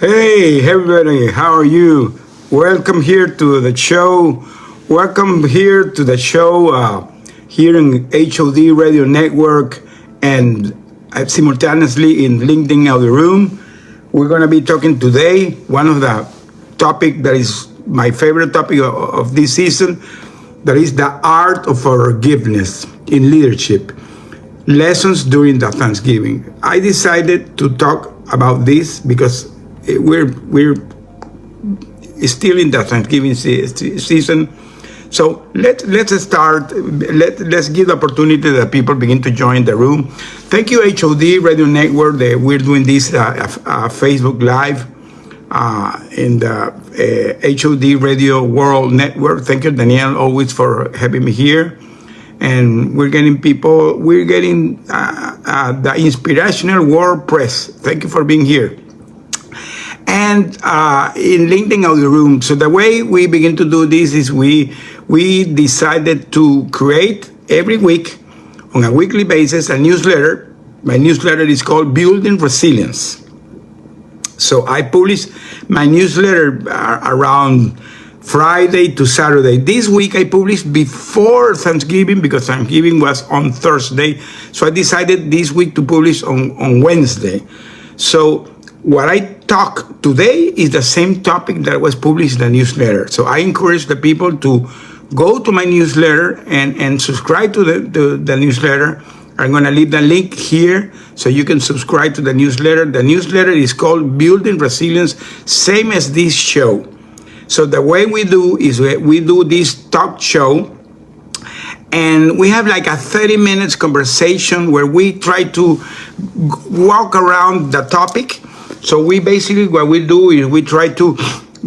Hey, everybody, how are you? Welcome here to the show. Welcome here to the show here in HOD Radio Network and simultaneously in LinkedIn Audio Room. We're going to be talking today, one of the topic that is my favorite topic of this season, that is the art of forgiveness in leadership. Lessons during the Thanksgiving. I decided to talk about this because we're still in the Thanksgiving season. So let's start. Let's give the opportunity that people begin to join the room. Thank you, HOD Radio Network. We're doing this Facebook Live in the HOD Radio World Network. Thank you, Daniel, always for having me here. And we're getting the Inspirational World Press. Thank you for being here. And in LinkedIn Audio Room. So the way we begin to do this is we decided to create every week, on a weekly basis, a newsletter. My newsletter is called Building Resilience. So I publish my newsletter around Friday to Saturday. This week I published before Thanksgiving because Thanksgiving was on Thursday. So I decided this week to publish on Wednesday. So what I talk today is the same topic that was published in the newsletter. So I encourage the people to go to my newsletter and subscribe to the newsletter. I'm going to leave the link here so you can subscribe to the newsletter. The newsletter is called Building Resilience, same as this show. So the way we do is we do this talk show, and we have like a 30 minutes conversation where we try to walk around the topic. So we basically, what we do is we try to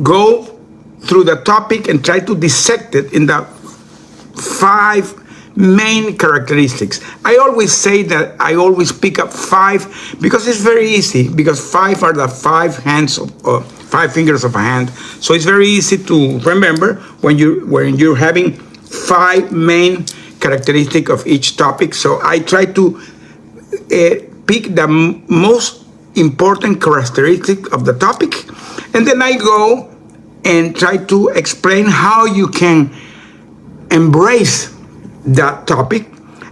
go through the topic and try to dissect it in the 5 main characteristics. I always say that I always pick up 5 because it's very easy, because 5 are the 5 hands of 5 fingers of a hand. So it's very easy to remember when you're having 5 main characteristics of each topic. So I try to pick the most important characteristic of the topic, and then I go and try to explain how you can embrace that topic.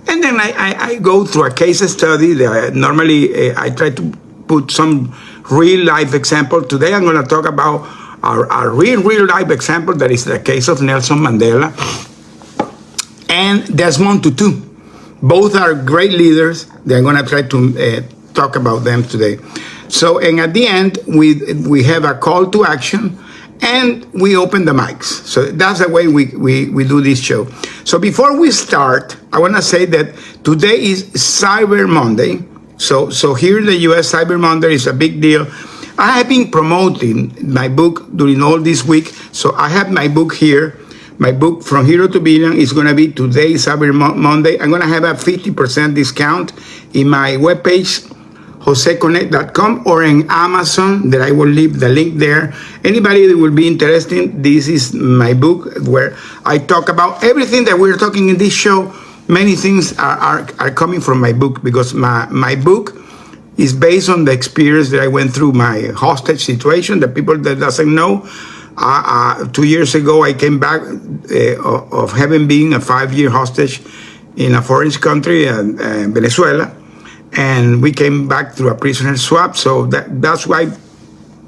And then I go through a case study that normally I try to put some real life example. Today I'm going to talk about our real life example, that is the case of Nelson Mandela and Desmond Tutu. Both are great leaders. They're going to try to talk about them today. So, and at the end, we have a call to action and we open the mics. So that's the way we do this show. So before we start, I want to say that today is Cyber Monday. So here in the US, Cyber Monday is a big deal. I have been promoting my book during all this week. So I have my book here. My book, From Hero to Villain, is going to be today, Cyber Monday. I'm going to have a 50% discount in my webpage, joseconnect.com, or in Amazon, that I will leave the link there. Anybody that will be interested, this is my book where I talk about everything that we're talking in this show. Many things are coming from my book, because my book is based on the experience that I went through, my hostage situation. The people that doesn't know, 2 years ago, I came back of having been a 5-year hostage in a foreign country, Venezuela. And we came back through a prisoner swap. So that's why I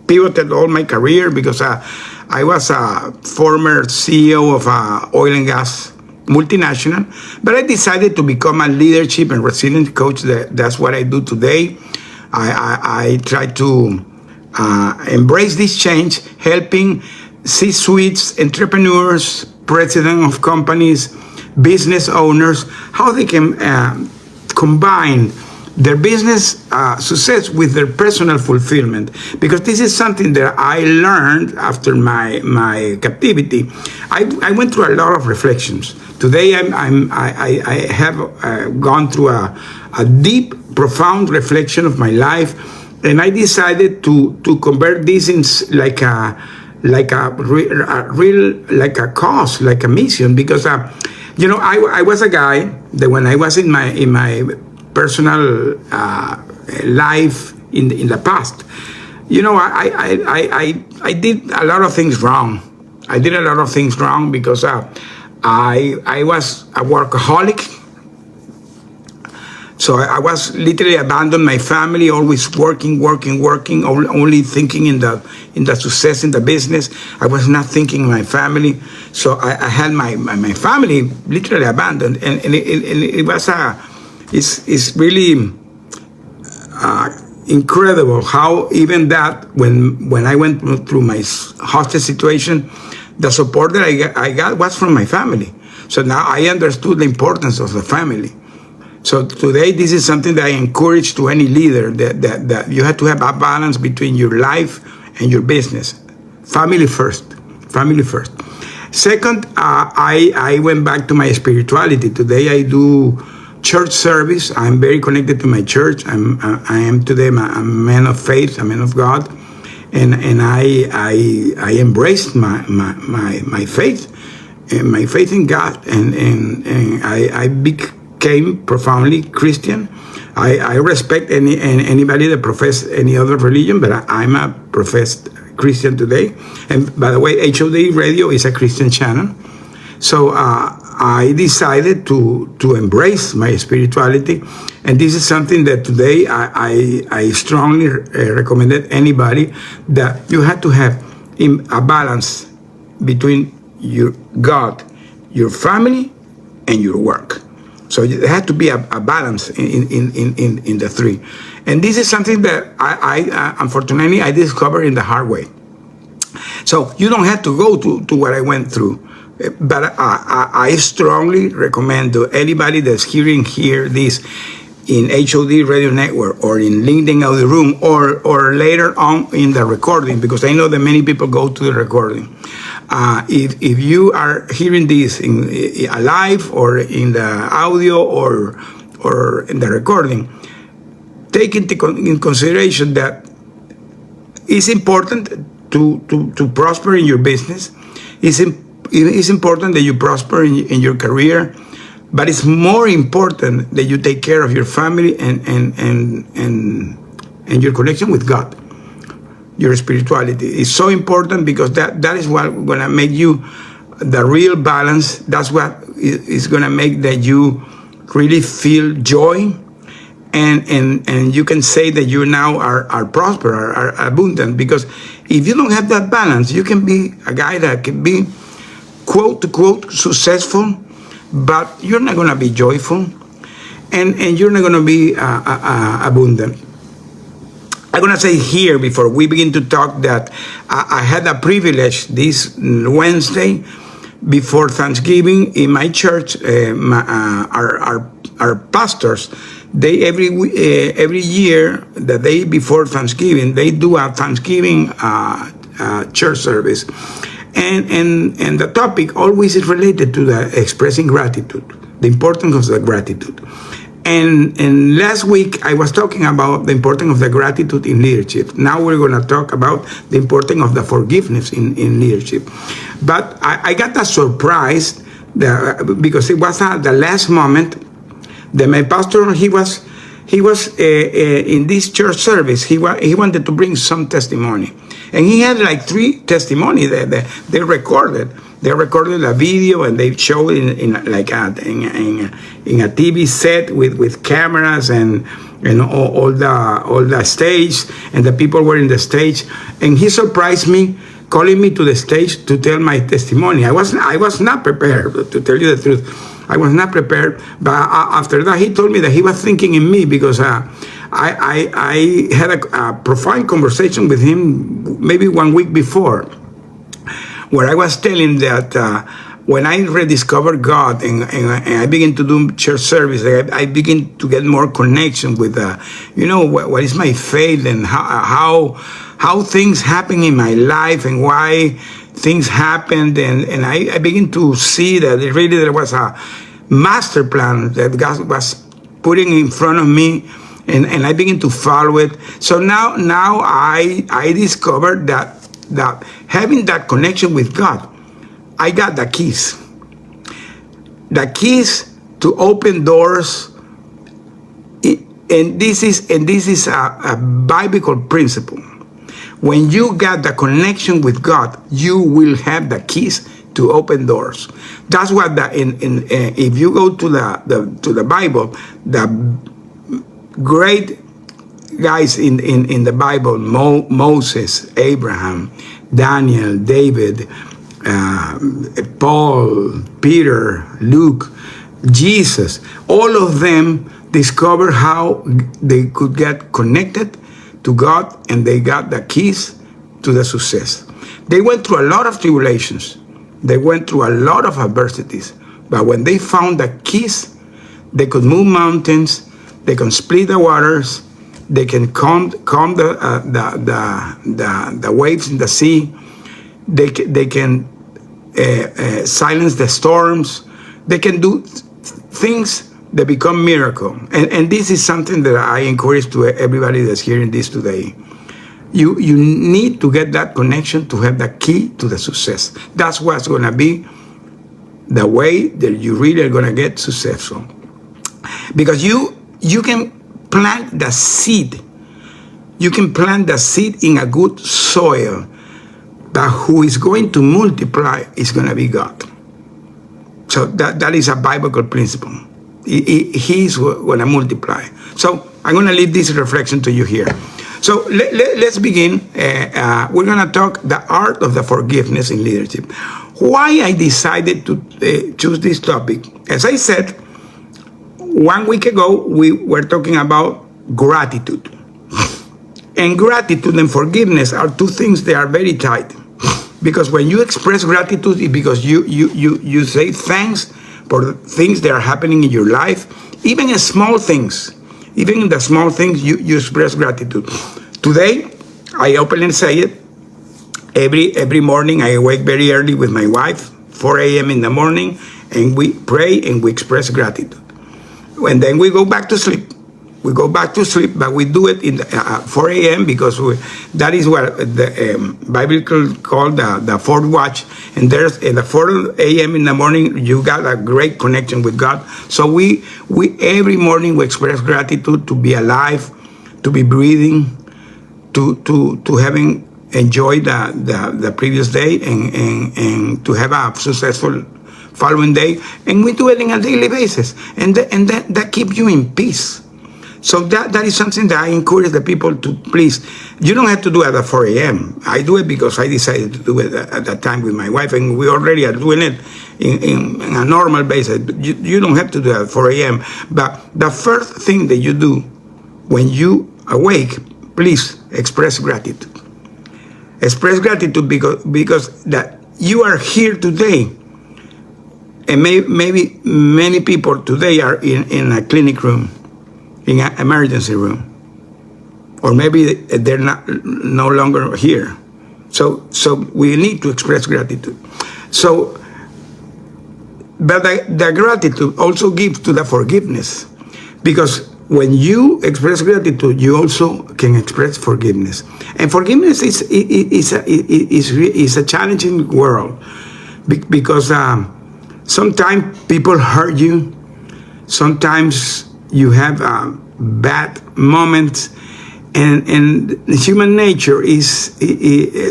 pivoted all my career, because I was a former CEO of a oil and gas multinational, but I decided to become a leadership and resilience coach. That's what I do today. I try to embrace this change, helping C-suites, entrepreneurs, president of companies, business owners, how they can combine their business success with their personal fulfillment. Because this is something that I learned after my captivity. I went through a lot of reflections. Today I have gone through a deep, profound reflection of my life, and I decided to convert this in like a cause, like a mission, because I was a guy that when I was in my personal life in the past, I did a lot of things wrong. I did a lot of things wrong because I was a workaholic. So I was literally abandoned my family, always working, only thinking in the success in the business. I was not thinking my family. So I had my family literally abandoned, and it was it's really incredible how even that when I went through my hostage situation, the support that I got was from my family. So now I understood the importance of the family. So today, this is something that I encourage to any leader, that you have to have a balance between your life and your business. Family first. Family first. Second, I went back to my spirituality. Today, I do church service. I'm very connected to my church. I am today a man of faith, a man of God, and I embraced my faith, and my faith in God, and I became profoundly Christian. I respect anybody that professes any other religion, but I'm a professed Christian today. And by the way, HOD Radio is a Christian channel. So I decided to embrace my spirituality, and this is something that today I strongly recommend anybody, that you have to have a balance between your God, your family, and your work. So there has to be a balance in the three. And this is something that I unfortunately, I discovered in the hard way. So you don't have to go to what I went through. But I strongly recommend to anybody that's hearing this in HOD Radio Network or in LinkedIn Audio Room or later on in the recording, because I know that many people go to the recording. If you are hearing this in live or in the audio or in the recording, take in consideration that it's important to prosper in your business. It's important that you prosper in your career, but it's more important that you take care of your family and your connection with God. Your spirituality is so important, because that is what gonna make you the real balance. That's what is gonna make that you really feel joy, and you can say that you now are prosper, are abundant. Because if you don't have that balance, you can be a guy that can be quote to quote successful, but you're not gonna be joyful, and you're not gonna be abundant. I'm going to say here, before we begin to talk, that I had a privilege this Wednesday before Thanksgiving in my church. Our pastors, they every year, the day before Thanksgiving, they do a Thanksgiving church service. And the topic always is related to the expressing gratitude, the importance of the gratitude. And last week, I was talking about the importance of the gratitude in leadership. Now we're going to talk about the importance of the forgiveness in leadership. But I got a surprise because it was at the last moment that my pastor, he was in this church service. He wanted to bring some testimony. And he had like 3 testimonies that they recorded. They recorded a video and they showed in a TV set with cameras and all the stage, and the people were in the stage. And he surprised me, calling me to the stage to tell my testimony. I was not prepared, to tell you the truth. I was not prepared. But after that, he told me that he was thinking in me, because I had a profound conversation with him maybe 1 week before, where I was telling that when I rediscovered God and I began to do church service, I begin to get more connection with, what is my faith, and how things happen in my life, and why things happened. And I begin to see that really there was a master plan that God was putting in front of me, and I begin to follow it. So now I discovered that having that connection with God, I got the keys to open doors. And this is a biblical principle. When you got the connection with God, you will have the keys to open doors. That's what if you go to the Bible, the great guys in the Bible, Moses, Abraham, Daniel, David, Paul, Peter, Luke, Jesus, all of them discovered how they could get connected to God, and they got the keys to the success. They went through a lot of tribulations. They went through a lot of adversities. But when they found the keys, they could move mountains, they can split the waters, they can calm the waves in the sea, they can silence the storms, they can do things that become miracle. And this is something that I encourage to everybody that's hearing this today. You need to get that connection to have the key to the success. That's what's going to be the way that you really are going to get successful. Because you can plant the seed. You can plant the seed in a good soil, but who is going to multiply is going to be God. So that is a biblical principle. He's going to multiply. So I'm going to leave this reflection to you here. So let's begin. We're going to talk the art of the forgiveness in leadership. Why I decided to choose this topic? As I said, 1 week ago, we were talking about gratitude. And gratitude and forgiveness are two things that are very tight. Because when you express gratitude, it's because you say thanks for the things that are happening in your life, even in small things. Even in the small things, you express gratitude. Today, I openly say it. Every morning, I wake very early with my wife, 4 a.m. in the morning, and we pray and we express gratitude. And then we go back to sleep. We go back to sleep, but we do it in 4 a.m. because that is what the Bible called the fourth watch. And there's in the 4 a.m. in the morning, you got a great connection with God. So we every morning we express gratitude to be alive, to be breathing, to having enjoyed the previous day and to have a successful following day. And we do it on a daily basis, and that keeps you in peace. So that is something that I encourage the people to please. You don't have to do it at 4 a.m. I do it because I decided to do it at that time with my wife, and we already are doing it in a normal basis. You don't have to do it at 4 a.m. But the first thing that you do when you awake, please express gratitude. Express gratitude because that you are here today. And maybe many people today are in a clinic room, in an emergency room, or maybe they're no longer here. So we need to express gratitude. So, but the gratitude also gives to the forgiveness, because when you express gratitude, you also can express forgiveness. And forgiveness is a challenging world, because sometimes people hurt you. Sometimes you have bad moments, and human nature is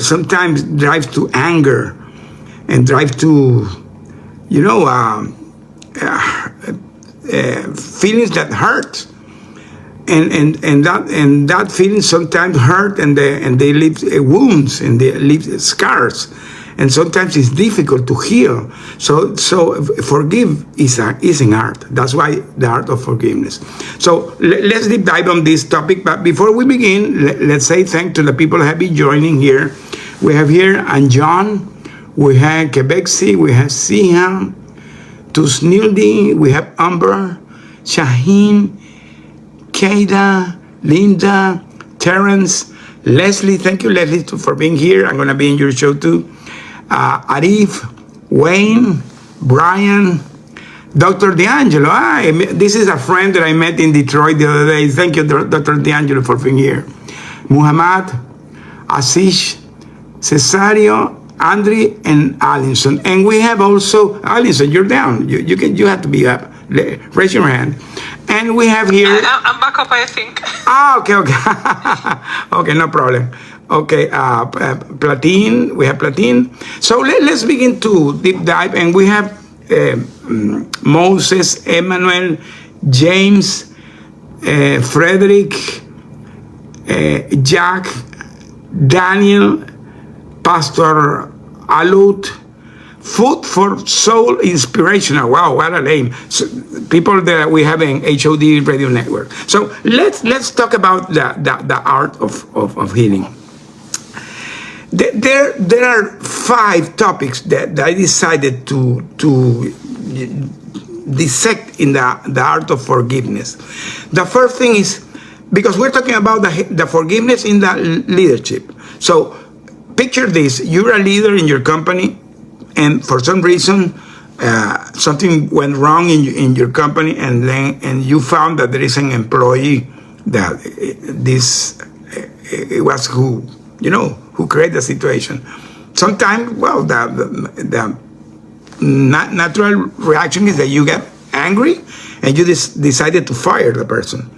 sometimes drives to anger and drive to, feelings that hurt, and that feeling sometimes hurt, and they leave wounds, and they leave scars. And sometimes it's difficult to heal. So forgive is an art. That's why the art of forgiveness. So let's deep dive on this topic. But before we begin, let's say thanks to the people who have been joining here. We have here Anjan, we have Quebexi, we have Siha, Tusnildi, we have Amber, Shaheen, Keida, Linda, Terrence, Leslie. Thank you, Leslie, for being here. I'm going to be in your show too. Arif, Wayne, Brian, Dr. D'Angelo. This is a friend that I met in Detroit the other day. Thank you, Dr. D'Angelo, for being here. Muhammad, Asish, Cesario, Andre, and Allison. And we have also, Allison, you're down. You have to be up. Raise your hand. And we have here... I'm back up, I think. Okay. Okay, no problem. Okay, Platine, we have Platine. So let's begin to deep dive, and we have Moses, Emmanuel, James, Frederick, Jack, Daniel, Pastor Alut, Food for Soul Inspirational. Wow, what a name. So, people that we have in HOD Radio Network. So let's talk about the art of healing. There are 5 topics that I decided to dissect in the art of forgiveness. The first thing is, because we're talking about the forgiveness in the leadership. So picture this: you're a leader in your company, and for some reason something went wrong in your company, and you found that there is an employee that it was who created the situation. Sometimes, well, the natural reaction is that you get angry and you decided to fire the person.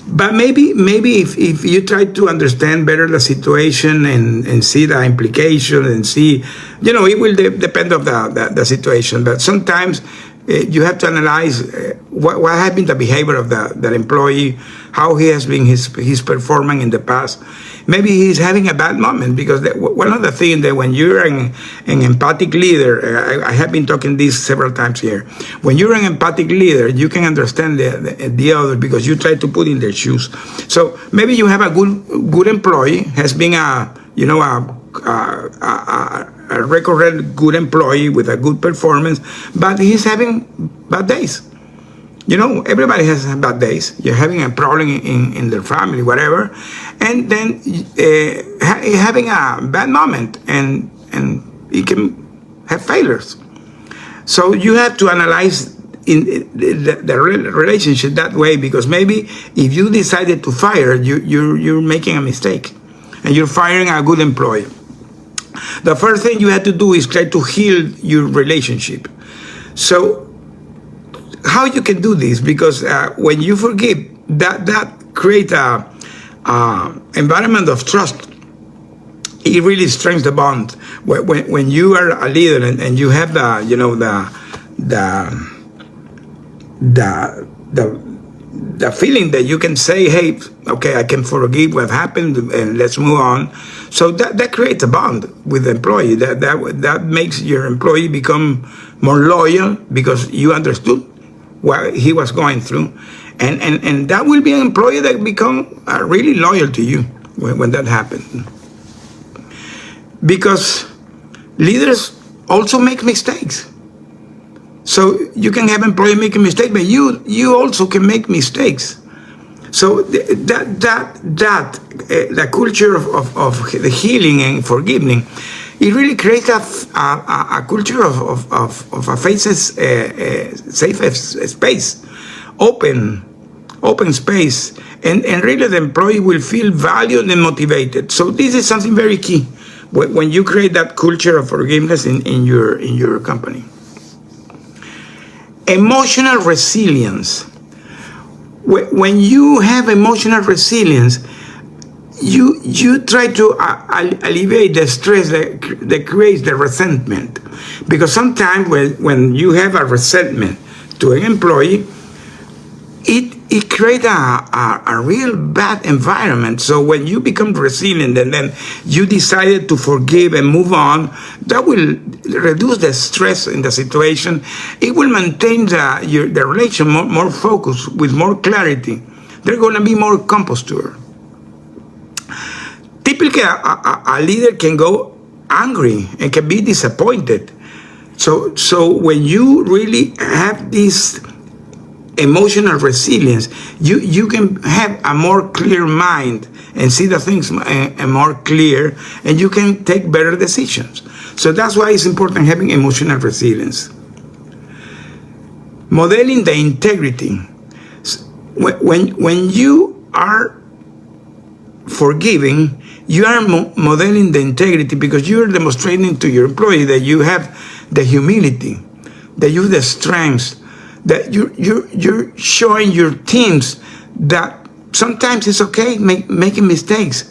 But maybe if you try to understand better the situation and see the implication and see, it will depend of the situation. But sometimes you have to analyze what has been the behavior of that employee, how he has been his performance in the past. Maybe he's having a bad moment, because one of the things that when you're an empathic leader, I have been talking this several times here. When you're an empathic leader, you can understand the other, because you try to put in their shoes. So maybe you have a good employee, has been a recurrent good employee with a good performance, but he's having bad days. Everybody has bad days. You're having a problem in their family, whatever, and then having a bad moment, and you can have failures. So you have to analyze in the relationship that way, because maybe if you decided to fire, you're making a mistake, and you're firing a good employee. The first thing you have to do is try to heal your relationship. So how you can do this? Because when you forgive, that creates a environment of trust. It really strengthens the bond. When you are a leader and you have the feeling that you can say, hey, okay, I can forgive what happened and let's move on. So that creates a bond with the employee. That makes your employee become more loyal, because you understood what he was going through, and that will be an employee that become really loyal to you when that happens. Because leaders also make mistakes. So you can have employee making mistakes, but you also can make mistakes. So the culture of the healing and forgiving, it really creates a culture of a safe space, open space, and really the employee will feel valued and motivated. So this is something very key when you create that culture of forgiveness in your company. Emotional resilience. When you have emotional resilience, you try to alleviate the stress that creates the resentment. Because sometimes when you have a resentment to an employee, it creates a real bad environment. So when you become resilient and then you decided to forgive and move on, that will reduce the stress in the situation. It will maintain the relation more focused, with more clarity. There's going to be more composure. Typically, a leader can go angry and can be disappointed. So when you really have this emotional resilience, you can have a more clear mind and see the things more clear, and you can take better decisions. So that's why it's important having emotional resilience. Modeling the integrity. When you are forgiving, you are modeling the integrity, because you are demonstrating to your employee that you have the humility, that you have the strength, that you're showing your teams that sometimes it's okay making mistakes,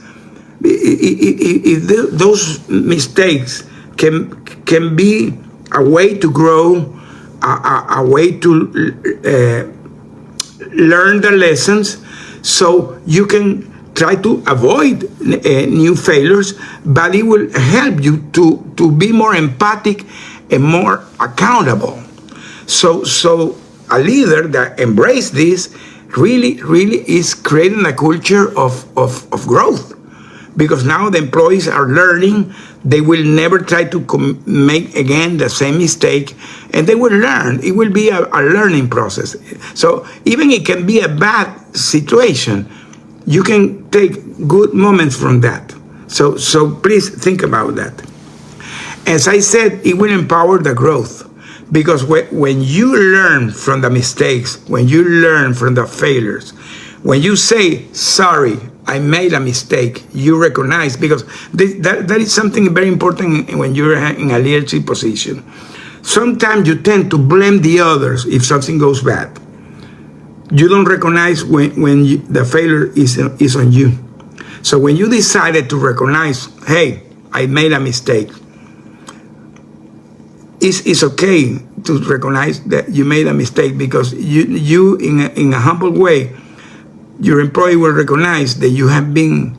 if those mistakes can be a way to grow, a way to learn the lessons, so you can try to avoid new failures, but it will help you to be more empathic and more accountable. So a leader that embraces this really is creating a culture of growth, because now the employees are learning. They will never try to make again the same mistake, and they will learn. It will be a learning process. So even it can be a bad situation, you can take good moments from that. So please think about that. As I said, it will empower the growth, because when you learn from the mistakes, when you learn from the failures, when you say, sorry, I made a mistake, you recognize, because that is something very important when you're in a leadership position. Sometimes you tend to blame the others if something goes bad. You don't recognize when the failure is on you. So when you decided to recognize, hey, I made a mistake, it's okay to recognize that you made a mistake, because you in a humble way, your employee will recognize that you have been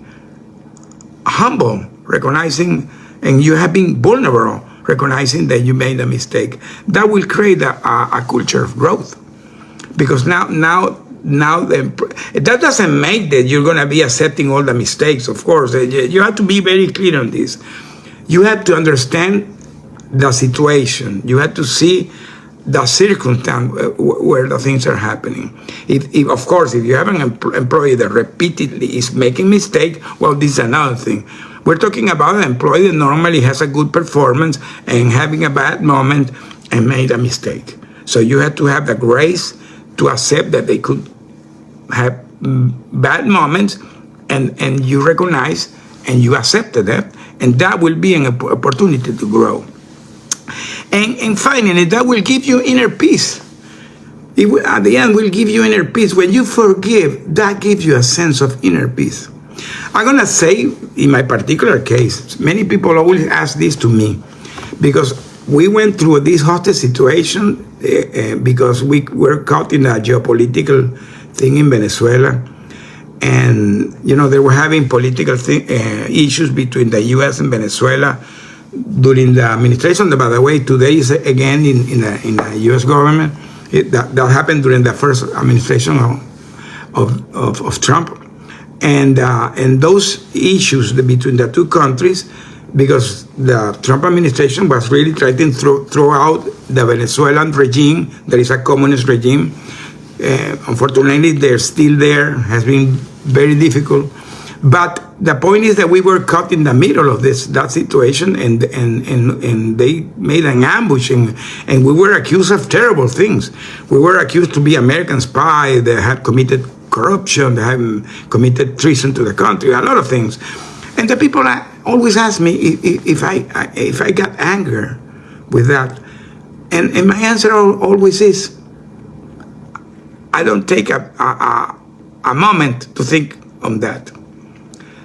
humble, recognizing, and you have been vulnerable, recognizing that you made a mistake. That will create a culture of growth, because now that doesn't make that you're going to be accepting all the mistakes. Of course, you have to be very clear on this. You have to understand the situation. You have to see the circumstance where the things are happening. Of course, if you have an employee that repeatedly is making mistakes, well, this is another thing. We're talking about an employee that normally has a good performance and having a bad moment and made a mistake. So you have to have the grace to accept that they could have bad moments, and you recognize and you accepted that, and that will be an opportunity to grow. And finally, that will give you inner peace. At the end, will give you inner peace. When you forgive, that gives you a sense of inner peace. I'm going to say, in my particular case, many people always ask this to me, because we went through this hostage situation because we were caught in a geopolitical thing in Venezuela. And, they were having political issues between the U.S. and Venezuela during the administration. By the way, today is again in the U.S. government. That happened during the first administration of Trump, and those issues between the two countries, because the Trump administration was really trying to throw out the Venezuelan regime. There is a communist regime. Unfortunately, they're still there. Has been very difficult. But the point is that we were caught in the middle of that situation, and they made an ambush, and we were accused of terrible things. We were accused to be American spies. They had committed corruption. They had committed treason to the country. A lot of things. And the people always ask me if I got anger with that, and my answer always is, I don't take a moment to think on that.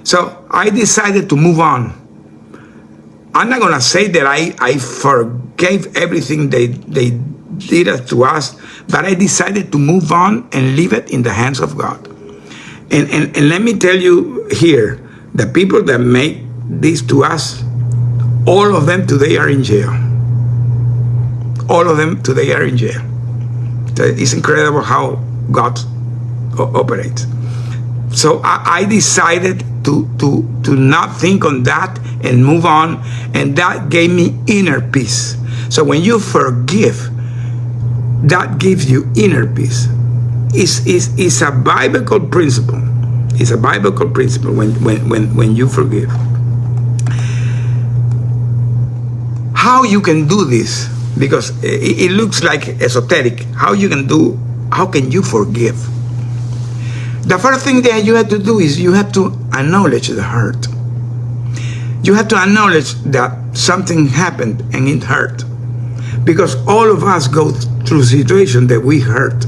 So I decided to move on. I'm not going to say that I forgave everything they did to us, but I decided to move on and leave it in the hands of God. And let me tell you here, the people that made this to us, all of them today are in jail. All of them today are in jail. So it's incredible how God operates. So I decided to not think on that and move on, and that gave me inner peace. So when you forgive, that gives you inner peace. It's a biblical principle. It's a biblical principle when you forgive. How you can do this? Because it looks like esoteric. How can you forgive? The first thing that you have to do is you have to acknowledge the hurt. You have to acknowledge that something happened and it hurt. Because all of us go through situations that we hurt.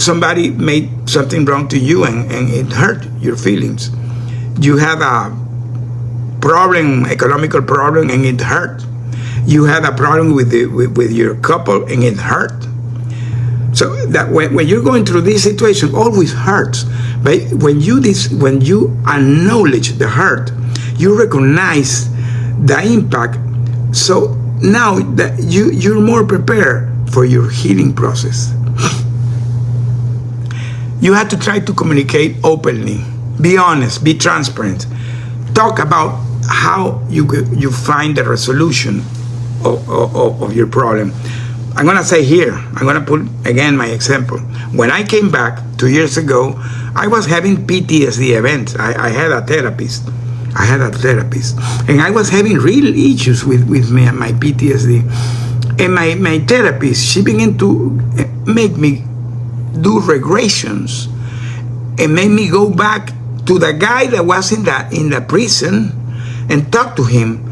Somebody made something wrong to you and it hurt your feelings. You have a problem, economical problem, and it hurt. You had a problem with your couple, and it hurt. So that when you're going through this situation, always hurts. But when you acknowledge the hurt, you recognize the impact. So now that you're more prepared for your healing process. You have to try to communicate openly, be honest, be transparent. Talk about how you find the resolution of your problem. I'm going to say here, I'm going to put again my example. When I came back 2 years ago, I was having PTSD events. I had a therapist. And I was having real issues with my PTSD. And my therapist, she began to make me do regressions and made me go back to the guy that was in the prison and talk to him,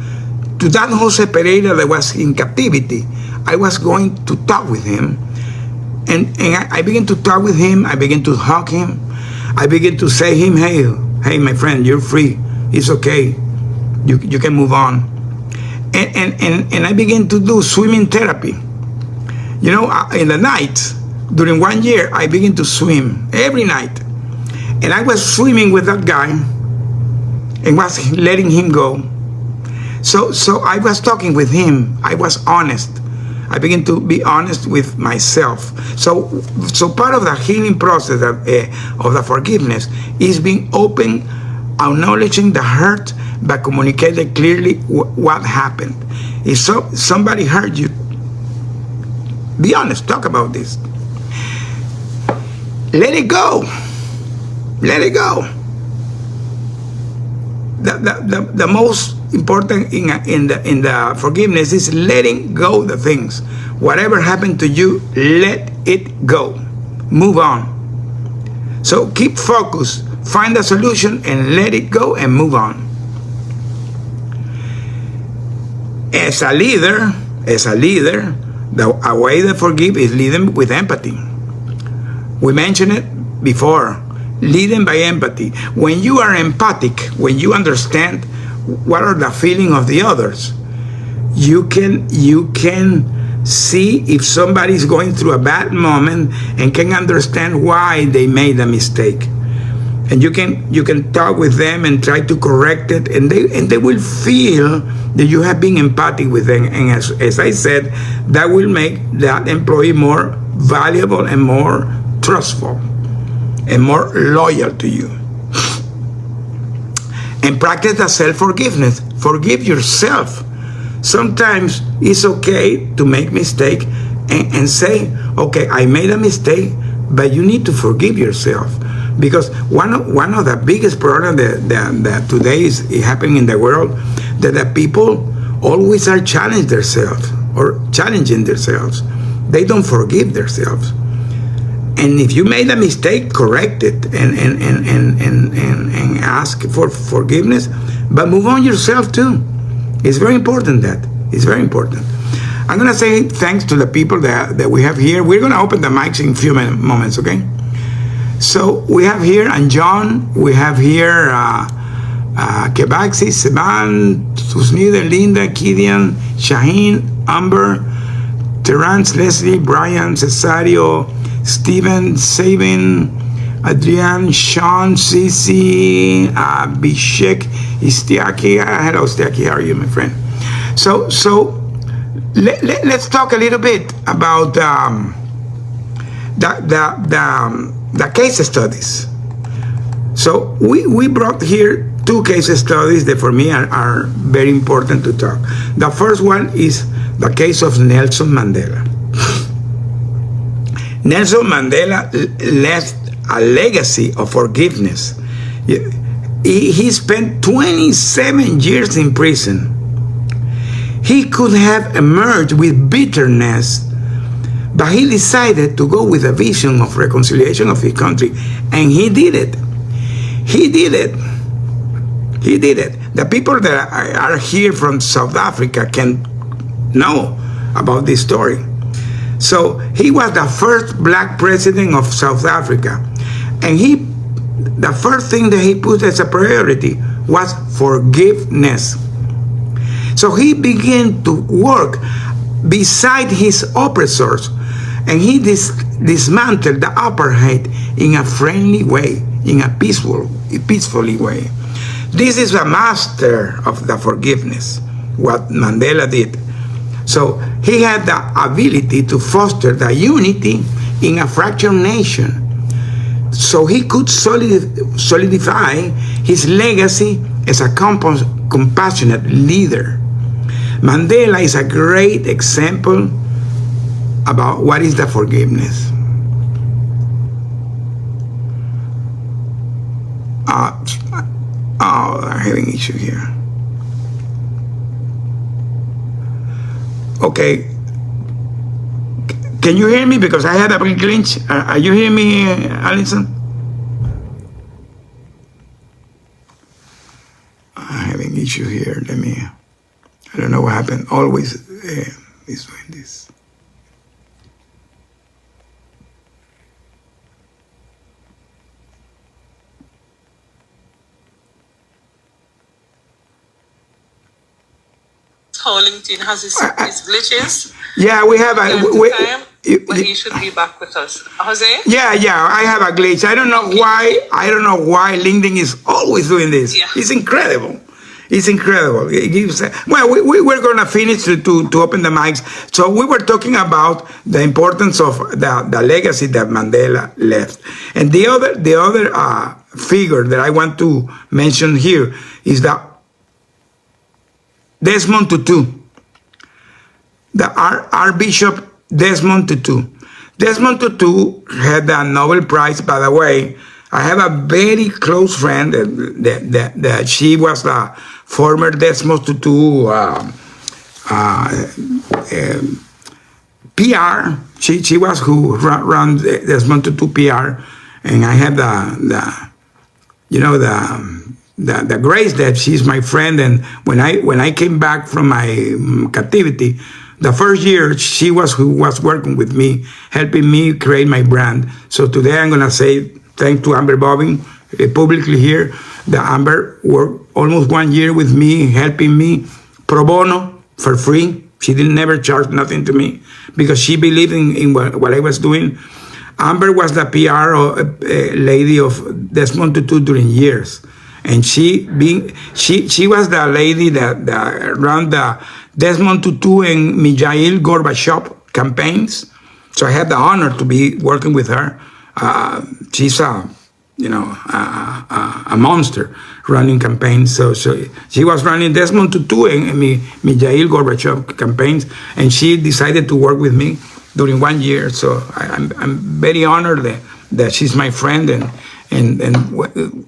to that Jose Pereira that was in captivity. I was going to talk with him, and I began to talk with him. I began to hug him. I began to say him, hey, my friend, you're free. It's okay. You can move on. And I began to do swimming therapy. You know, in the night, during 1 year, I began to swim every night. And I was swimming with that guy and was letting him go. So I was talking with him. I was honest. I began to be honest with myself. So part of the healing process of the forgiveness is being open, acknowledging the hurt, but communicating clearly what happened. If somebody hurt you, be honest. Talk about this. Let it go. Let it go. The most important in the forgiveness is letting go the things. Whatever happened to you, let it go. Move on. So keep focused, find a solution, and let it go and move on. As a leader, a way to forgive is leading with empathy. We mentioned it before. Leading by empathy. When you are empathic, when you understand what are the feelings of the others, you can see if somebody is going through a bad moment and can understand why they made a mistake. And you can talk with them and try to correct it, and they will feel that you have been empathic with them. And as I said, that will make that employee more valuable and more trustful and more loyal to you. And practice the self-forgiveness. Forgive yourself. Sometimes it's okay to make mistake and say, okay, I made a mistake, but you need to forgive yourself. Because one of the biggest problems that today is happening in the world, that the people always are challenging themselves. They don't forgive themselves. And if you made a mistake, correct it and ask for forgiveness, but move on yourself too. It's very important that. It's very important. I'm going to say thanks to the people that we have here. We're going to open the mics in a few moments, okay? So we have here, and John, we have here Kebaxi, Seban, Susnida, Linda, Kidian, Shaheen, Amber, Terrence, Leslie, Brian, Cesario, Steven, Sabin, Adrian, Sean, Cici, Bishek, Istiaki. Hello, Istiaki. How are you, my friend? So let's talk a little bit about the case studies. So we brought here 2 case studies that for me are very important to talk. The first one is the case of Nelson Mandela. Nelson Mandela left a legacy of forgiveness. He spent 27 years in prison. He could have emerged with bitterness, but he decided to go with a vision of reconciliation of his country, and he did it. He did it. He did it. The people that are here from South Africa can know about this story. So he was the first black president of South Africa, and the first thing that he put as a priority was forgiveness. So he began to work beside his oppressors, and he dismantled the apartheid in a friendly way, in a peacefully way. This is a master of the forgiveness, what Mandela did. So he had the ability to foster the unity in a fractured nation. So he could solidify his legacy as a compassionate leader. Mandela is a great example about what is the forgiveness. I'm having an issue here. Okay. Can you hear me? Because I had a glitch. Are you hearing me, Alison? I'm having an issue here. I don't know what happened. Always is doing this. How LinkedIn has its glitches. Yeah, we have But he should be back with us. Jose? Yeah, I have a glitch. I don't know why LinkedIn is always doing this. Yeah. It's incredible. It's incredible. It gives, well, we're going to finish to open the mics. So we were talking about the importance of the legacy that Mandela left. And the other figure that I want to mention here is that Desmond Tutu, the Archbishop Desmond Tutu. Desmond Tutu had the Nobel Prize, by the way. I have a very close friend that she was the former Desmond Tutu PR. She was who ran Desmond Tutu PR, and I have the grace that she's my friend. And when I came back from my captivity, the first year she was who was working with me, helping me create my brand. So today I'm gonna say thanks to Amber Bobbin publicly here. The Amber worked almost 1 year with me, helping me pro bono for free. She didn't never charge nothing to me because she believed in what I was doing. Amber was the PR lady of Desmond Tutu during years. And she was the lady that ran the Desmond Tutu and Mikhail Gorbachev campaigns. So I had the honor to be working with her. She's a monster running campaigns. So she was running Desmond Tutu and Mikhail Gorbachev campaigns, and she decided to work with me during 1 year. So I'm very honored that she's my friend, and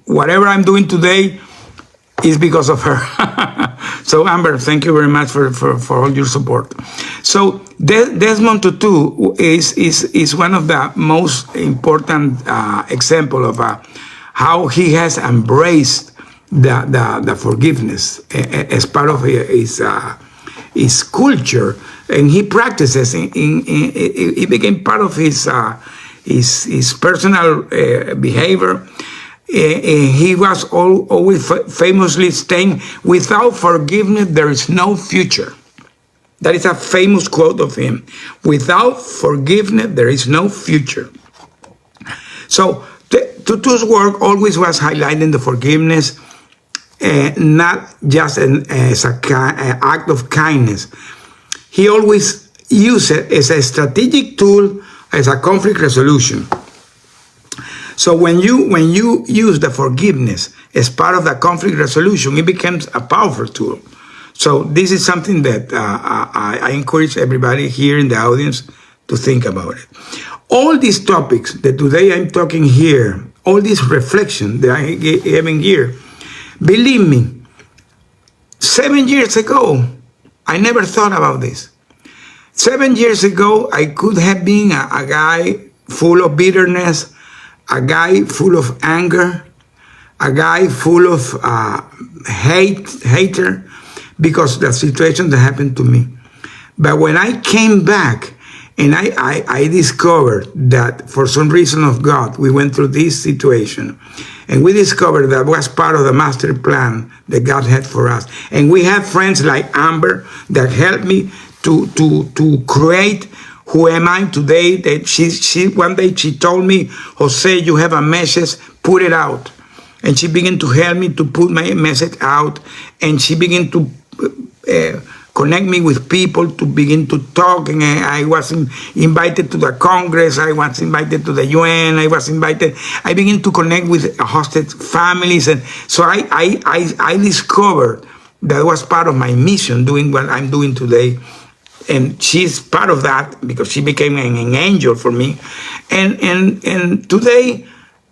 whatever I'm doing today is because of her. So Amber, thank you very much for all your support. So Desmond Tutu is one of the most important example of how he has embraced the forgiveness as part of his culture, and he practices. It became part of his personal behavior. He was always famously saying, "Without forgiveness, there is no future." That is a famous quote of him. Without forgiveness, there is no future. So Tutu's work always was highlighting the forgiveness, not just as an act of kindness. He always used it as a strategic tool, as a conflict resolution. So when you use the forgiveness as part of the conflict resolution, it becomes a powerful tool. So this is something that I encourage everybody here in the audience to think about it. All these topics that today I'm talking here, all this reflection that I'm having here, believe me, 7 years ago, I never thought about this. 7 years ago, I could have been a guy full of bitterness, a guy full of anger, a guy full of hater, because the situation that happened to me. But when I came back and I discovered that for some reason of God, we went through this situation, And we discovered that was part of the master plan that God had for us. And we have friends like Amber that helped me to create who am I today. That she one day she told me, Jose, you have a message, put it out. And she began to help me to put my message out. And she began to connect me with people, to begin to talk. And I was invited to the Congress. I was invited to the UN. I began to connect with hosted families. And so I discovered that was part of my mission, doing what I'm doing today. And she's part of that because she became an angel for me. And today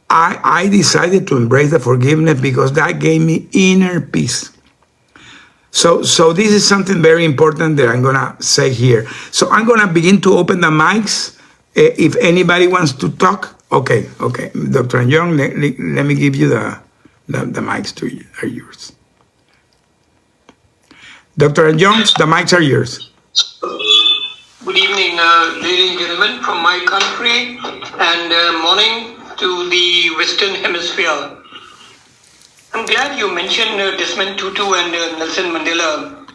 I decided to embrace the forgiveness because that gave me inner peace. So this is something very important that I'm gonna say here. So I'm gonna begin to open the mics. If anybody wants to talk, okay. Dr. Young, let me give you the mics are yours. Dr. Jones, the mics are yours. Good evening, ladies and gentlemen from my country, and morning to the Western Hemisphere. I'm glad you mentioned Desmond Tutu and Nelson Mandela.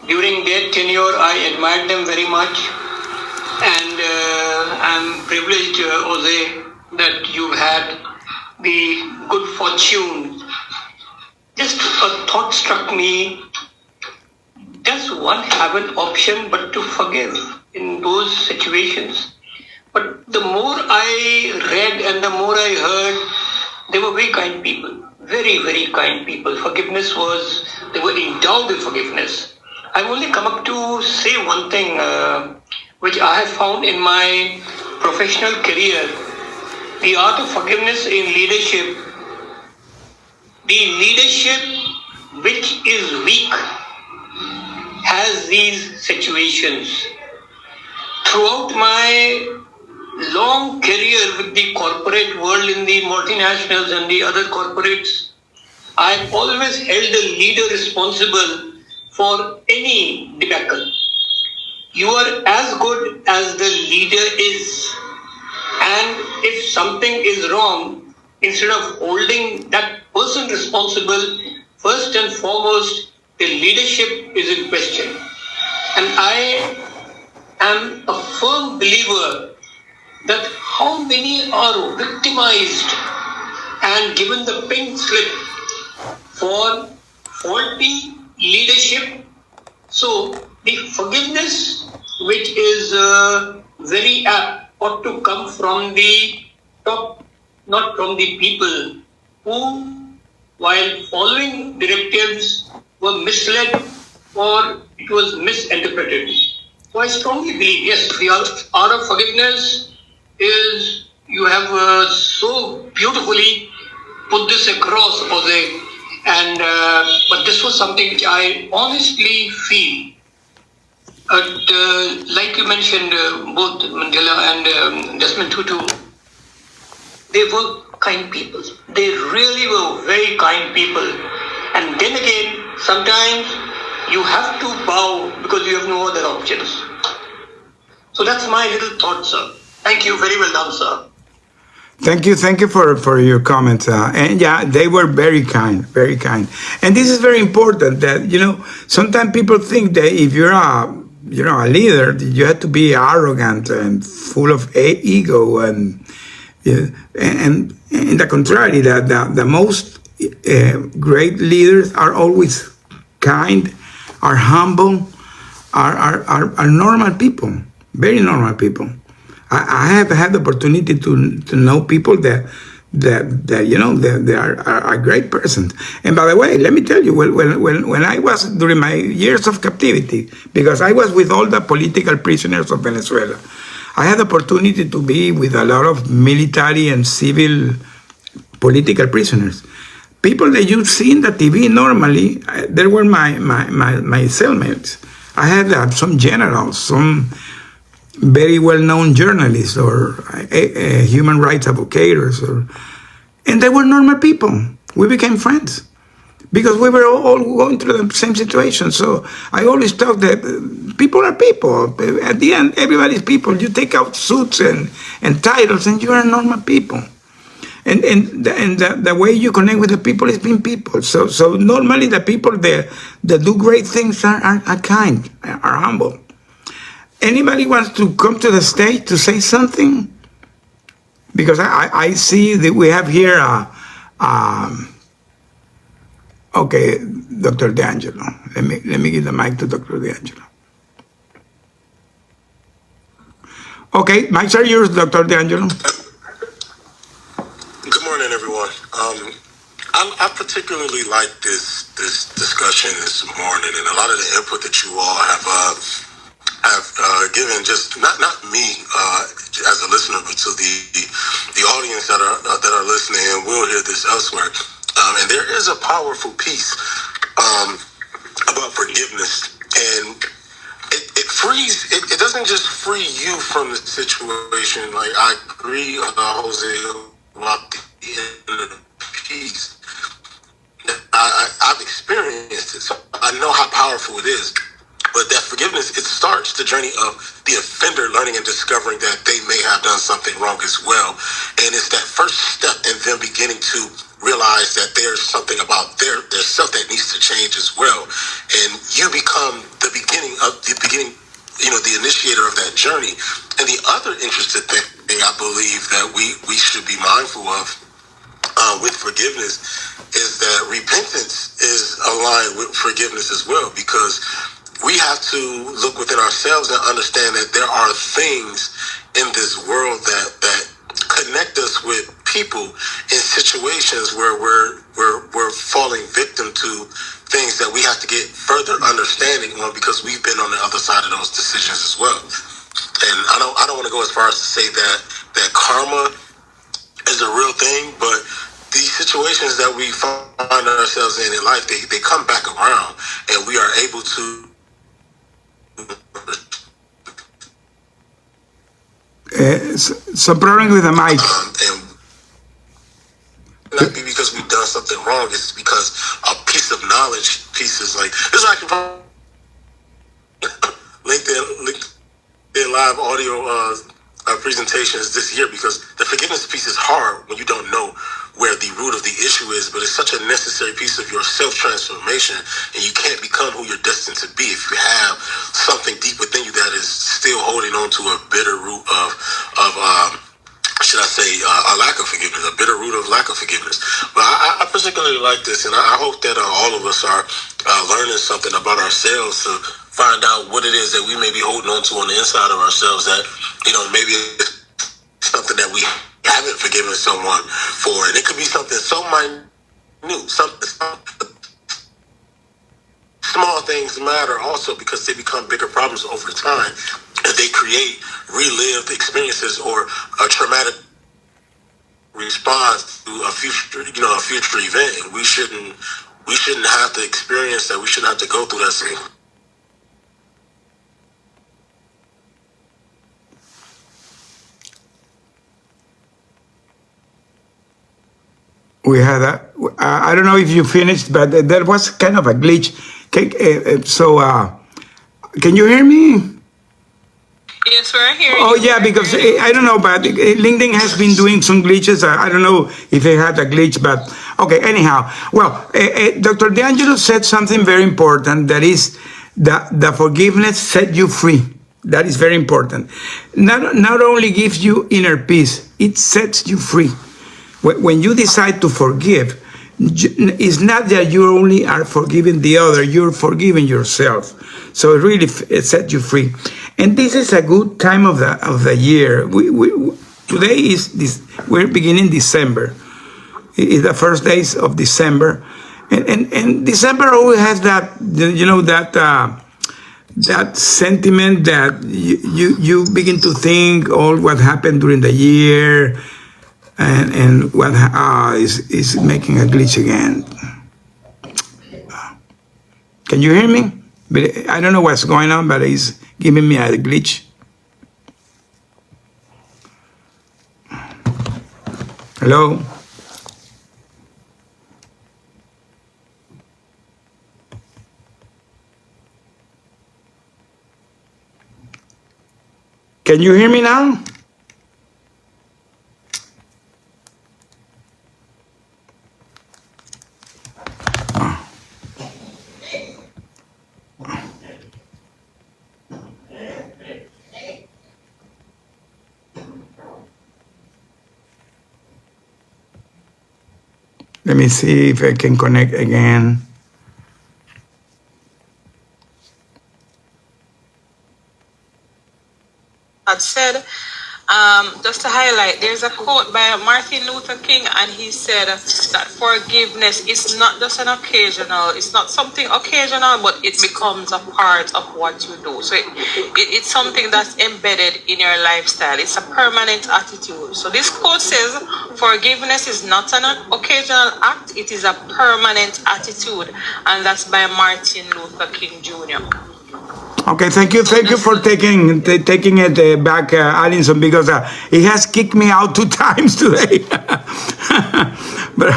During their tenure, I admired them very much, and I'm privileged, Jose, that you've had the good fortune. Just a thought struck me. Does one have an option but to forgive in those situations? But the more I read and the more I heard, they were very kind people. Very, very kind people. They were endowed with forgiveness. I've only come up to say one thing, which I have found in my professional career. The art of forgiveness in leadership. The leadership which is weak has these situations. Throughout my long career with the corporate world in the multinationals and the other corporates, I've always held a leader responsible for any debacle. You are as good as the leader is. And if something is wrong, instead of holding that person responsible, first and foremost, the leadership is in question. And I am a firm believer that how many are victimized and given the pink slip for faulty leadership. So the forgiveness, which is very apt, ought to come from the top, not from the people who, while following directives, were misled or it was misinterpreted. So I strongly believe, yes, the art of forgiveness is, you have so beautifully put this across, Jose, and but this was something which I honestly feel. Like you mentioned, both Mandela and Desmond Tutu, they were kind people. They really were very kind people. And then again, sometimes you have to bow because you have no other options. So that's my little thought, sir. Thank you. Very well done, sir. Thank you for your comments. And yeah, they were very kind. And this is very important that, sometimes people think that if you're a leader, you have to be arrogant and full of ego and the contrary, that the most great leaders are always kind, are humble, are normal people, very normal people. I have had the opportunity to know people that they are great persons. And by the way, let me tell you, when I was during my years of captivity, because I was with all the political prisoners of Venezuela, I had the opportunity to be with a lot of military and civil political prisoners. People that you see in the TV normally, they were my cellmates. I had some generals, some very well-known journalists or human rights advocates, and they were normal people. We became friends because we were all going through the same situation. So I always talk that people are people. At the end, everybody's people. You take out suits and titles and you are normal people. the way you connect with the people is being people. So normally the people that do great things are kind, are humble. Anybody wants to come to the stage to say something? Because I see that we have here, okay, Dr. D'Angelo. Let me give the mic to Dr. D'Angelo. Okay, mics are yours, Dr. D'Angelo. Good morning, everyone. I particularly like this discussion this morning, and a lot of the input that you all have given. Just not me as a listener, but to the audience that are listening, and will hear this elsewhere. And there is a powerful piece about forgiveness, and it frees. It doesn't just free you from the situation. Like, I agree, Jose, about the inner peace. I've experienced it, so I know how powerful it is. But that forgiveness, it starts the journey of the offender learning and discovering that they may have done something wrong as well. And it's that first step in them beginning to realize that there's something about their self that needs to change as well. And you become the beginning, the initiator of that journey. And the other interesting thing I believe that we should be mindful of with forgiveness is that repentance is aligned with forgiveness as well, because we have to look within ourselves and understand that there are things in this world that connect us with people in situations where we're falling victim to things that we have to get further understanding on, because we've been on the other side of those decisions as well. And I don't want to go as far as to say that karma is a real thing, but these situations that we find ourselves in life, they come back around, and we are able to some problem with the mic. And not be because we've done something wrong. It's because a piece of knowledge, pieces like this. I can LinkedIn live audio presentations this year, because the forgiveness piece is hard when you don't know where the root of the issue is, but it's such a necessary piece of your self-transformation, and you can't become who you're destined to be if you have something deep within you that is still holding on to a bitter root of should I say, a lack of forgiveness, a bitter root of lack of forgiveness. But I particularly like this, and I hope that all of us are learning something about ourselves to find out what it is that we may be holding on to on the inside of ourselves that, maybe it's something that we haven't forgiven someone for. And it could be something so minute, something small things matter also, because they become bigger problems over time. And they create relived experiences or a traumatic response to a future event. And we shouldn't have to experience that. We shouldn't have to go through that same. We had I don't know if you finished, but there was kind of a glitch. Can you hear me? Yes, we're here. Oh, yeah, because I don't know, but LinkedIn has been doing some glitches. I don't know if it had a glitch, but okay, anyhow. Well, Dr. D'Angelo said something very important, that is the forgiveness set you free. That is very important. Not only gives you inner peace, it sets you free. When you decide to forgive, it's not that you only are forgiving the other, you're forgiving yourself. So it sets you free. And this is a good time of the year. Today we're beginning December. It's the first days of December. And December always has that, that sentiment that you begin to think all what happened during the year, and what is making a glitch again. Can you hear me? But I don't know what's going on, but it's giving me a glitch. Hello? Can you hear me now? Let me see if I can connect again. Had said, just to highlight, there's a quote by Martin Luther King, and he said that forgiveness is not just an occasional, it's not something occasional, but it becomes a part of what you do. So it's something that's embedded in your lifestyle. It's a permanent attitude. So this quote says, forgiveness is not an occasional act, it is a permanent attitude. And that's by Martin Luther King Jr. Okay, thank you for taking it back, Alison, because he has kicked me out 2 times today. But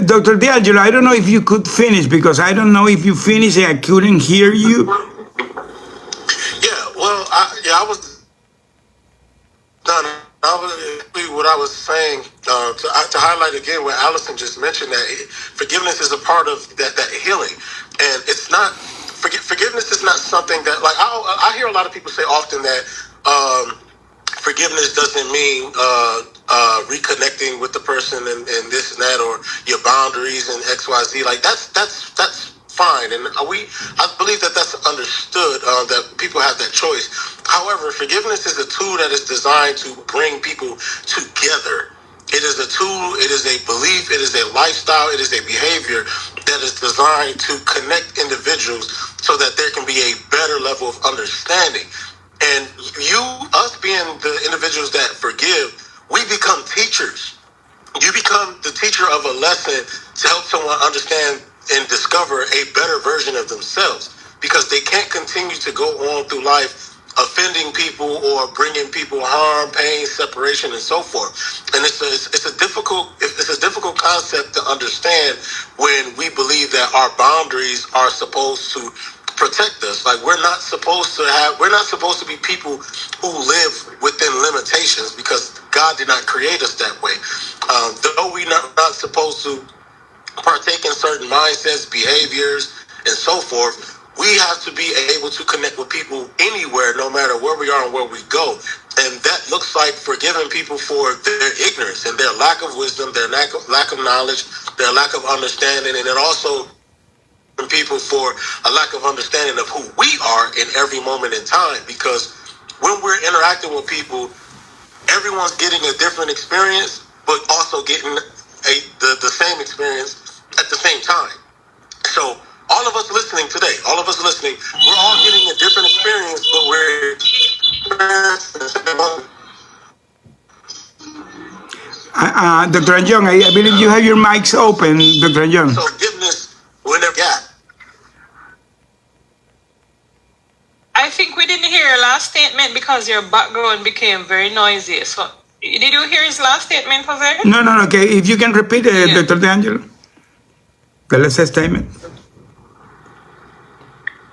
Dr. D'Angelo, I don't know if you could finish, because I don't know if you finished. I couldn't hear you. Yeah, well, I was done. What I was saying to highlight again what Allison just mentioned, that forgiveness is a part of that healing, and it's not. Forgiveness is not something that, like, I hear a lot of people say often that forgiveness doesn't mean reconnecting with the person and this and that, or your boundaries and XYZ. Like, that's fine, and I believe that that's understood, that people have that choice. However, forgiveness is a tool that is designed to bring people together. It is a tool, it is a belief, it is a lifestyle, it is a behavior that is designed to connect individuals so that there can be a better level of understanding. And us being the individuals that forgive, we become teachers. You become the teacher of a lesson to help someone understand and discover a better version of themselves, because they can't continue to go on through life offending people or bringing people harm, pain, separation, and so forth. And it's a difficult concept to understand when we believe that our boundaries are supposed to protect us. Like, we're not supposed to be people who live within limitations, because God did not create us that way. Though we're not supposed to partake in certain mindsets, behaviors, and so forth, we have to be able to connect with people anywhere, no matter where we are and where we go. And that looks like forgiving people for their ignorance and their lack of wisdom, their lack of knowledge, their lack of understanding, and then also people for a lack of understanding of who we are in every moment in time. Because when we're interacting with people, everyone's getting a different experience, but also getting the same experience at the same time. So all of us listening today, we're all getting a different experience, but we're Dr. Young, I believe you have your mics open, Dr. Young. So forgiveness whenever gap. I think we didn't hear your last statement because your background became very noisy. So, did you hear his last statement, Jose? No. Okay, if you can repeat it, yeah. Dr. D'Angelo. The last statement.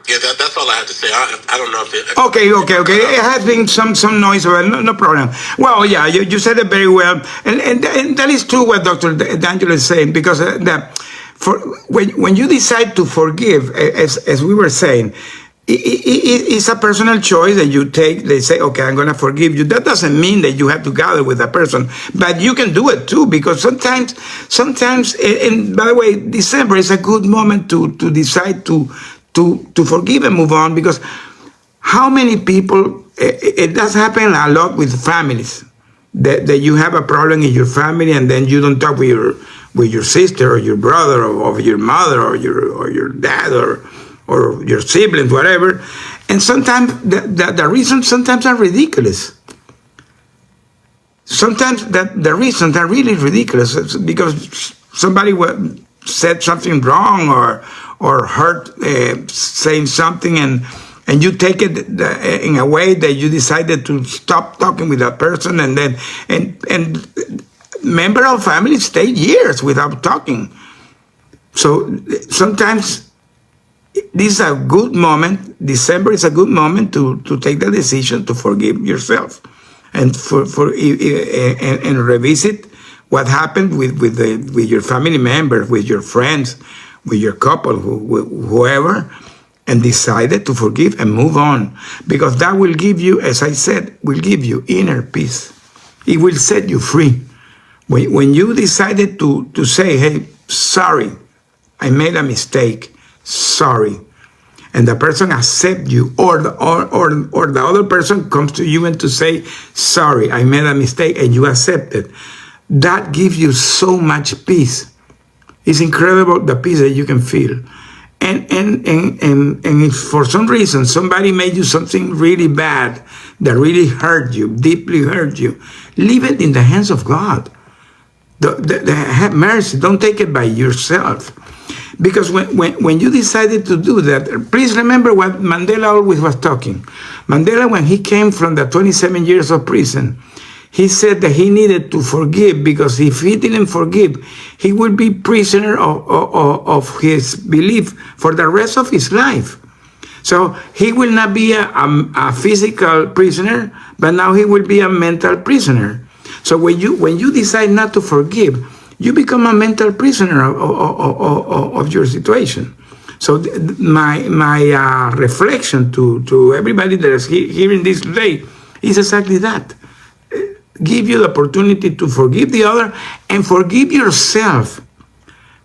Yeah, that's all I have to say. I don't know if it... Okay. It has been some noise, but no problem. Well, yeah, you said it very well. And that is true what Dr. D'Angelo is saying, because when you decide to forgive, as we were saying, it's a personal choice that you take. They say, okay, I'm going to forgive you. That doesn't mean that you have to gather with a person, but you can do it too, because sometimes, and by the way, December is a good moment to decide to forgive and move on, because how many people, it does happen a lot with families, that you have a problem in your family and then you don't talk with your sister or your brother or your mother or your dad or your siblings, whatever. And sometimes the reasons sometimes are ridiculous. Sometimes the reasons are really ridiculous, because somebody said something wrong or hurt saying something, and you take it in a way that you decided to stop talking with that person, and then and member of family stay years without talking. So sometimes this is a good moment. December is a good moment to take the decision to forgive yourself and and revisit what happened with your family members, with your friends, with your couple, whoever, and decided to forgive and move on. Because that will give you, as I said, will give you inner peace. It will set you free When you decided to say, hey, sorry, I made a mistake, sorry, and the person accept you, or the other person comes to you and to say, sorry, I made a mistake, and you accept it, that gives you so much peace. It's incredible the peace that you can feel. And if for some reason somebody made you something really bad that really hurt you, deeply hurt you, leave it in the hands of God. Have mercy. Don't take it by yourself. Because when you decided to do that, please remember what Mandela always was talking. Mandela, when he came from the 27 years of prison, he said that he needed to forgive, because if he didn't forgive, he would be prisoner of his belief for the rest of his life. So he will not be a physical prisoner, but now he will be a mental prisoner. So when you decide not to forgive, you become a mental prisoner of your situation. So my reflection to everybody that is hearing this today is exactly that. Give you the opportunity to forgive the other and forgive yourself.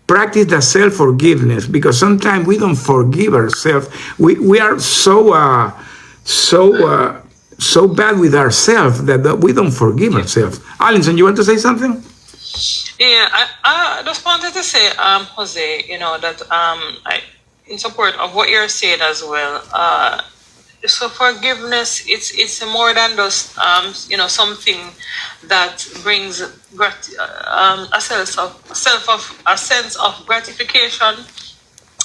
Practice the self-forgiveness, because sometimes we don't forgive ourselves. We are so bad with ourselves that we don't forgive ourselves. Alison, you want to say something? Yeah, I just wanted to say, Jose, that in support of what you're saying as well. So forgiveness, it's more than just something that brings a sense of gratification,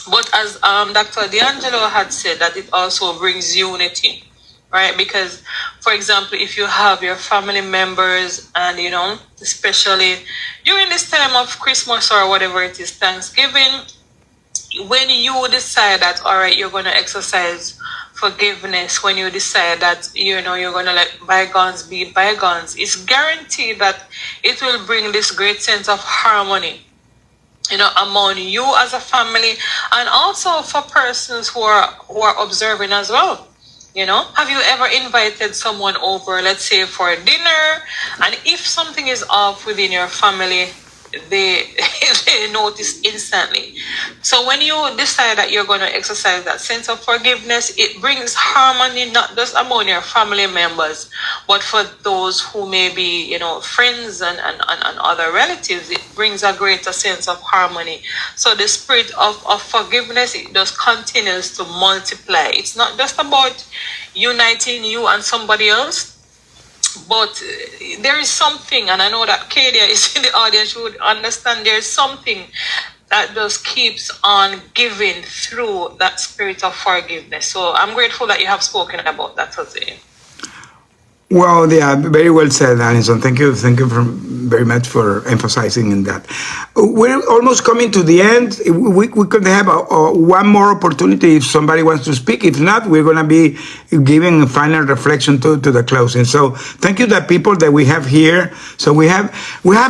but as Dr. D'Angelo had said, that it also brings unity, right? Because, for example, if you have your family members and especially during this time of Christmas or whatever it is, Thanksgiving, when you decide that, all right, you're going to exercise forgiveness, when you decide that you're going to let bygones be bygones, it's guaranteed that it will bring this great sense of harmony among you as a family, and also for persons who are observing as well. Have you ever invited someone over, let's say for dinner, and if something is off within your family, they notice instantly. So when you decide that you're going to exercise that sense of forgiveness, it brings harmony not just among your family members, but for those who may be, friends and other relatives. It brings a greater sense of harmony. So the spirit of forgiveness, it just continues to multiply. It's not just about uniting you and somebody else, but there is something, and I know that Kadia is in the audience, you would understand there's something that just keeps on giving through that spirit of forgiveness. So I'm grateful that you have spoken about that today. Well, yeah, very well said, Alison. Thank you very much for emphasizing in that. We're almost coming to the end. We could have one more opportunity if somebody wants to speak. If not, we're going to be giving a final reflection to the closing. So thank you, the people that we have here. So we have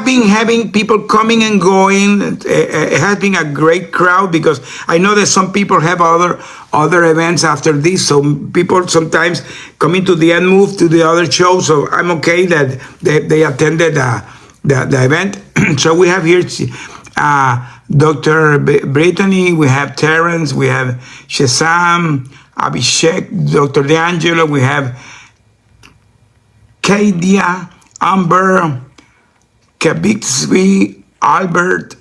been having people coming and going. It has been a great crowd, because I know that some people have other events after this, so people sometimes coming to the end move to the other show. So I'm okay that they attended the event. So we have here Dr. Brittany, we have Terrence, we have Shazam, Abhishek, Dr. D'Angelo, we have Kadia, Amber, Kabixby, Albert,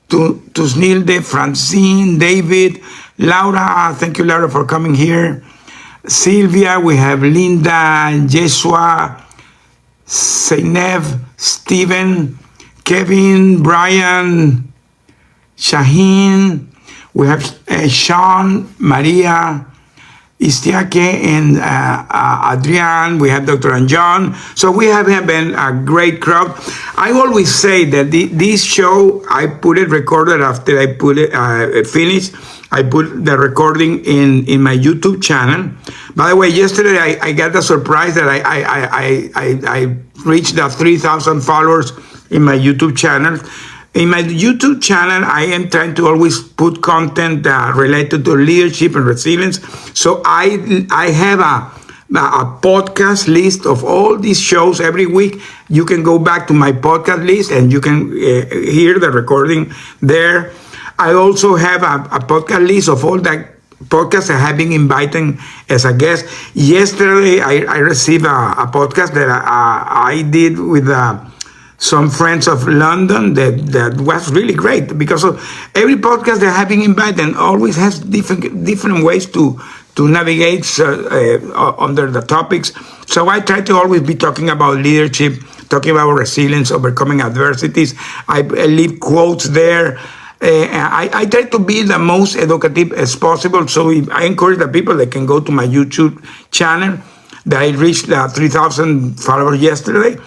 Tusnilde, Francine, David, Laura. Thank you, Laura, for coming here. Sylvia, we have Linda, Yeshua, Zainab, Stephen, Kevin, Brian, Shaheen. We have Sean, Maria, Istiake, and Adrian. We have Dr. Anjan. So we have been a great crowd. I always say that this show, I put it recorded after I put it finished. I put the recording in my YouTube channel. By the way, yesterday I got the surprise that I reached the 3,000 followers in my YouTube channel. In my YouTube channel, I am trying to always put content related to leadership and resilience. So I have a podcast list of all these shows every week. You can go back to my podcast list and you can hear the recording there. I also have a podcast list of all the podcasts I have been inviting as a guest. Yesterday, I received a podcast that I did with some friends of London that was really great, because of every podcast that I have been invited always has different ways to navigate under the topics. So I try to always be talking about leadership, talking about resilience, overcoming adversities. I leave quotes there. I try to be the most educative as possible. So I encourage the people that can go to my YouTube channel that I reached 3,000 followers yesterday.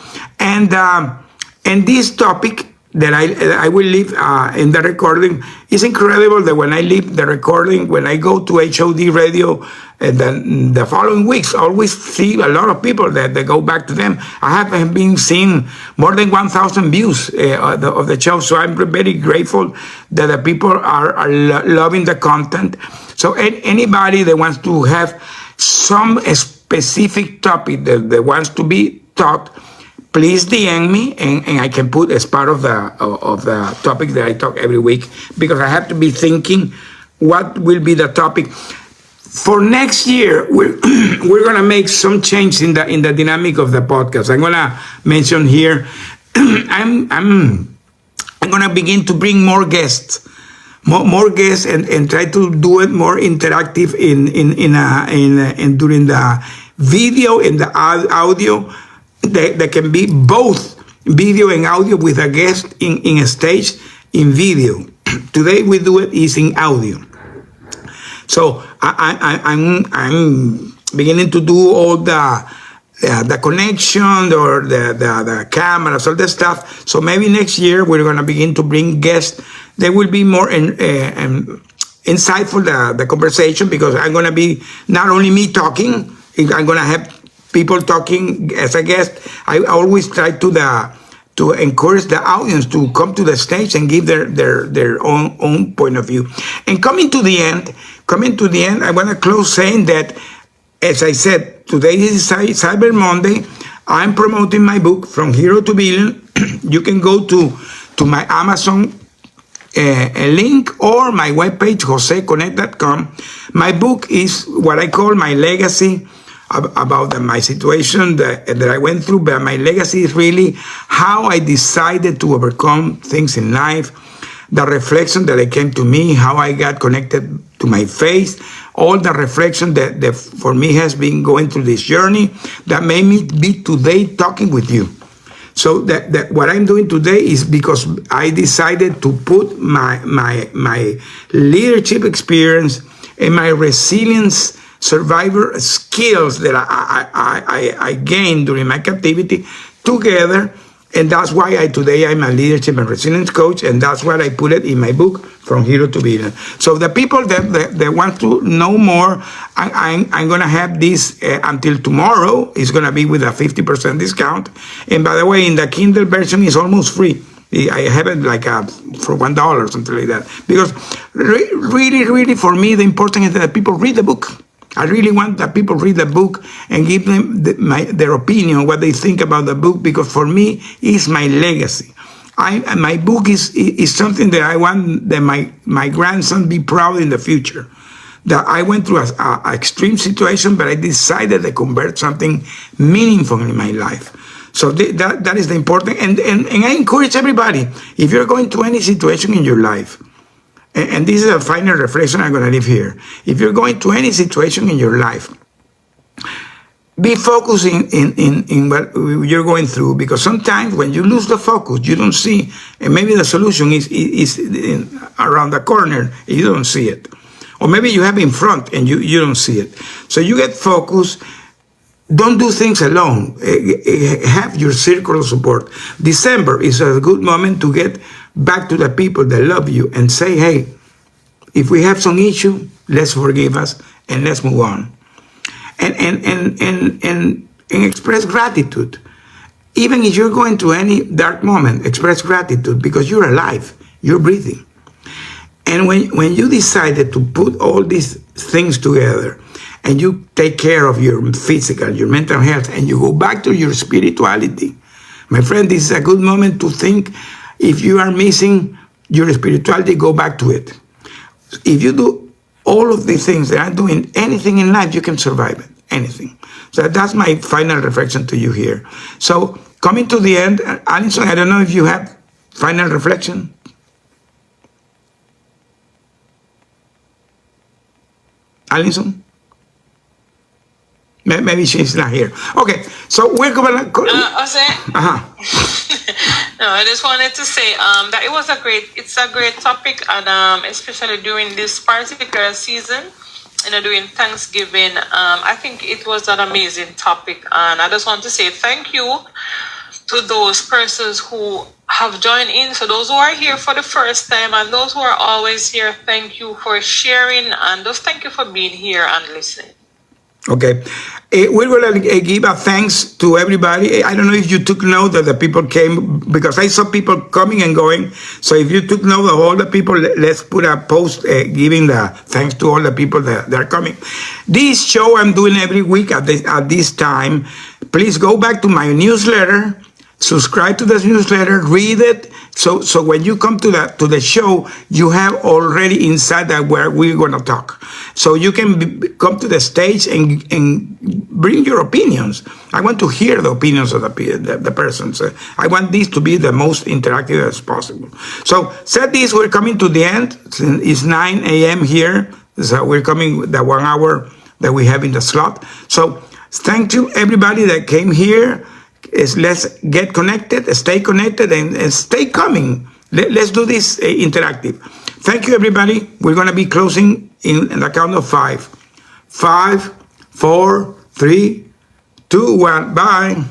And this topic that I will leave in the recording is incredible. That when I leave the recording, when I go to HOD Radio, and then the following weeks, I always see a lot of people that they go back to them. I have been seeing more than 1,000 views of the show. So I'm very grateful that the people are loving the content. So anybody that wants to have some specific topic that wants to be taught, please DM me, and I can put as part of the topic that I talk every week, because I have to be thinking what will be the topic. For next year, we're gonna make some change in the dynamic of the podcast. I'm gonna mention here, I'm gonna begin to bring more guests, and try to do it more interactive in during the video and the audio. That can be both video and audio with a guest in a stage in video. Today we do it is in audio. So I'm beginning to do all the connection or the cameras, all that stuff. So maybe next year we're going to begin to bring guests. They will be more insightful, the conversation, because I'm going to be not only me talking, I'm going to have people talking as a guest. I always try to encourage the audience to come to the stage and give their own point of view. And coming to the end, I want to close saying that, as I said, today is Cyber Monday. I'm promoting my book, From Hero to Villain. You can go to my Amazon link or my webpage, joseconnect.com. My book is what I call my legacy, about my situation that I went through, but my legacy is really how I decided to overcome things in life, the reflection that came to me, how I got connected to my faith, all the reflection that for me has been going through this journey that made me be today talking with you. So that what I'm doing today is because I decided to put my leadership experience and my resilience survivor skills that I gained during my captivity together. And that's why today I'm a leadership and resilience coach, and that's why I put it in my book, From Hero to Villain. So the people that want to know more, I'm going to have this until tomorrow. It's going to be with a 50% discount. And by the way, in the Kindle version, it's almost free. I have it like for $1 or something like that. Because really, for me, the important is that people read the book. I really want that people read the book and give them their opinion, what they think about the book, because for me, it's my legacy. My book is something that I want that my grandson be proud in the future. That I went through an extreme situation, but I decided to convert something meaningful in my life. So that is the important. And I encourage everybody, if you're going through any situation in your life, and this is a final reflection I'm going to leave here. If you're going through any situation in your life, be focusing in what you're going through, because sometimes when you lose the focus, you don't see, and maybe the solution is around the corner, and you don't see it. Or maybe you have in front and you don't see it. So you get focused. Don't do things alone. Have your circle of support. December is a good moment to get back to the people that love you and say, hey, if we have some issue, let's forgive us and let's move on. And express gratitude. Even if you're going through any dark moment, express gratitude, because you're alive, you're breathing. And when you decided to put all these things together and you take care of your physical, your mental health, and you go back to your spirituality. My friend, this is a good moment to think. If you are missing your spirituality, go back to it. If you do all of these things that I'm doing, anything in life, you can survive it, anything. So that's my final reflection to you here. So coming to the end, Alison, I don't know if you have final reflection. Alison? Maybe she's not here. Okay, so we're going to... Jose? No, I just wanted to say that it's a great topic, and especially during this particular season, during Thanksgiving, I think it was an amazing topic, and I just want to say thank you to those persons who have joined in. So those who are here for the first time and those who are always here, thank you for sharing, and just thank you for being here and listening. Okay. We're going to give a thanks to everybody. I don't know if you took note that the people came, because I saw people coming and going. So if you took note of all the people, let's put a post giving the thanks to all the people that are coming. This show I'm doing every week at this time. Please go back to my newsletter, subscribe to this newsletter, read it. So when you come to the show, you have already inside that where we're going to talk. So you can come to the stage and bring your opinions. I want to hear the opinions of the persons. I want this to be the most interactive as possible. So said this, we're coming to the end. It's 9 a.m. here. So we're coming with the 1 hour that we have in the slot. So thank you everybody that came here. Let's get connected, stay connected, and stay coming. Let's do this interactive. Thank you, everybody. We're going to be closing in the count of 5. 5, 4, 3, 2, 1. Bye.